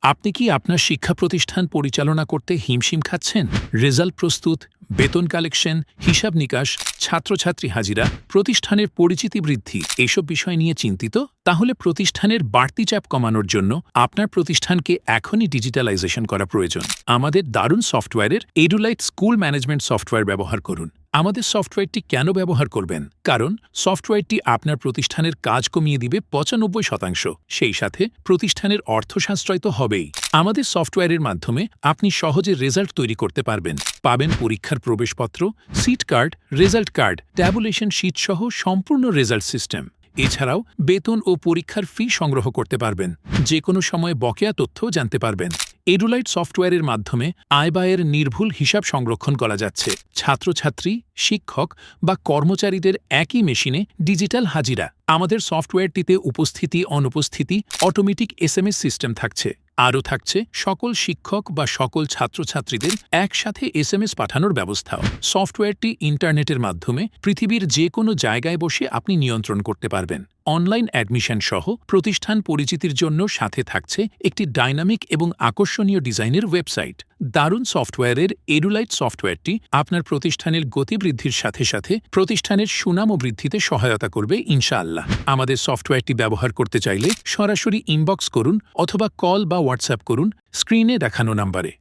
আপনি কি আপনার শিক্ষা প্রতিষ্ঠান পরিচালনা করতে হিমশিম খাচ্ছেন? রেজাল্ট প্রস্তুত, বেতন কালেকশন, হিসাব নিকাশ, ছাত্রছাত্রী হাজিরা, প্রতিষ্ঠানের পরিচিতি বৃদ্ধি এসব বিষয় নিয়ে চিন্তিত? তাহলে প্রতিষ্ঠানের বাড়তি চাপ কমানোর জন্য আপনার প্রতিষ্ঠানকে এখনই ডিজিটালাইজেশন করা প্রয়োজন। আমাদের দারুণ সফটওয়্যারের এডুলাইট স্কুল ম্যানেজমেন্ট সফটওয়্যার ব্যবহার করুন। আমাদের সফটওয়্যারটি কেন ব্যবহার করবেন? কারণ সফটওয়্যারটি আপনার প্রতিষ্ঠানের কাজ কমিয়ে দিবে ৯৫%, সেই সাথে প্রতিষ্ঠানের অর্থ সাশ্রয় তো হবেই। আমাদের সফটওয়্যারের মাধ্যমে আপনি সহজে রেজাল্ট তৈরি করতে পারবেন। পাবেন পরীক্ষার প্রবেশপত্র, seat card, result card, tabulation sheet সহ সম্পূর্ণ রেজাল্ট সিস্টেম। এছাড়াও বেতন ও পরীক্ষার ফি সংগ্রহ করতে পারবেন। যে কোনো সময়ে বকেয়া তথ্য জানতে পারবেন। এডুলাইট সফটওয়্যারের মাধ্যমে আয়-ব্যয়ের নির্ভুল হিসাব সংরক্ষণ করা যাচ্ছে। ছাত্রছাত্রী, শিক্ষক বা কর্মচারীদের একই মেশিনে ডিজিটাল হাজিরা। আমাদের সফটওয়্যারটিতে উপস্থিতি অনুপস্থিতি অটোমেটিক এসএমএস সিস্টেম থাকছে। আরও থাকছে সকল শিক্ষক বা সকল ছাত্রছাত্রীদের একসাথে এসএমএস পাঠানোর ব্যবস্থাও। সফটওয়্যারটি ইন্টারনেটের মাধ্যমে পৃথিবীর যে কোনো জায়গায় বসে আপনি নিয়ন্ত্রণ করতে পারবেন। অনলাইন অ্যাডমিশন সহ প্রতিষ্ঠান পরিচিতির জন্য সাথে থাকছে একটি ডাইনামিক এবং আকর্ষণীয় ডিজাইনের ওয়েবসাইট। দারুণ সফটওয়্যারের এডুলাইট সফটওয়্যারটি আপনার প্রতিষ্ঠানের গতিবৃদ্ধির সাথে সাথে প্রতিষ্ঠানের সুনাম ও বৃদ্ধিতে সহায়তা করবে ইনশাআল্লাহ। আমাদের সফটওয়্যারটি ব্যবহার করতে চাইলে সরাসরি ইনবক্স করুন অথবা কল বা হোয়াটসঅ্যাপ করুন স্ক্রিনে দেখানো নম্বরে।